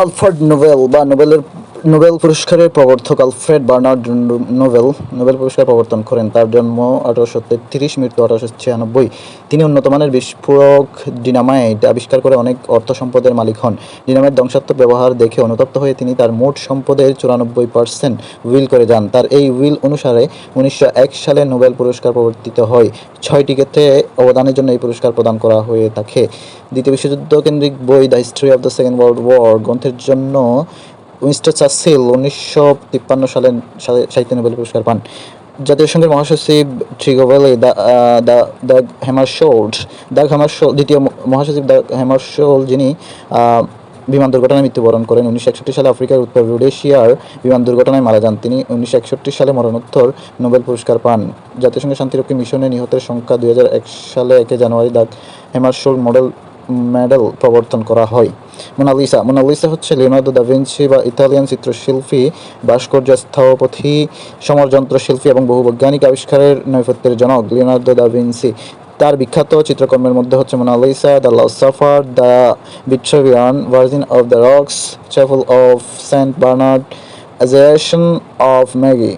Alfred Nobel বা Nobel পুরস্কারের প্রবর্তক আলফ্রেড বার্নার্ড নোবেল পুরস্কার প্রবর্তন করেন। তার জন্ম 1833, মৃত্যু 1896। তিনি উন্নত মানের বিস্ফোরক ডিনামাইট আবিষ্কার করে অনেক অর্থ সম্পদের মালিক হন। ডিনামাইট ধ্বংসাত্মক ব্যবহার দেখে অনুতপ্ত হয়ে তিনি তার মোট সম্পদের 94% উইল করে যান। তার এই উইল অনুসারে 1901 সালে নোবেল পুরস্কার প্রবর্তিত হয়। 6টি ক্ষেত্রে অবদানের জন্য এই পুরস্কার প্রদান করা হয়ে থাকে। দ্বিতীয় বিশ্বযুদ্ধ কেন্দ্রিক বই the history of the second world war গ্রন্থের জন্য উইনস্টন চার্চিল 1953 সালে সাহিত্যে নোবেল পুরস্কার পান। জাতিসংঘের মহাসচিব ট্রিগোভেলি দাগ হ্যামারশোল্ড দ্বিতীয় মহাসচিব দাগ হ্যামারশোল্ড, যিনি বিমান দুর্ঘটনায় মৃত্যুবরণ করেন। 1961 সালে আফ্রিকার উত্তর রোডেশিয়ার বিমান দুর্ঘটনায় মারা যান। তিনি 1961 সালে মরণোত্তর নোবেল পুরস্কার পান। জাতিসংঘের শান্তিরক্ষী মিশনে নিহতের সংখ্যা 2001 সালে 1 জানুয়ারি দাগ হ্যামারশোল্ড মেডেল প্রবর্তন করা হয়। মোনালিসা হচ্ছে লিওনার্দো দা ভিঞ্চি বা ইতালিয়ান চিত্রশিল্পী, ভাস্কর্য স্থপতি, সমরযন্ত্র শিল্পী এবং বহু বৈজ্ঞানিক আবিষ্কারের নৈপুণ্যের জনক লিওনার্দো দা ভিঞ্চি। তার বিখ্যাত চিত্রকর্মের মধ্যে হচ্ছে Mona Lisa, the Last Supper, the Vitruvian, Virgin of the Rocks, Chapel of Saint Bernard, Adoration of Maggi.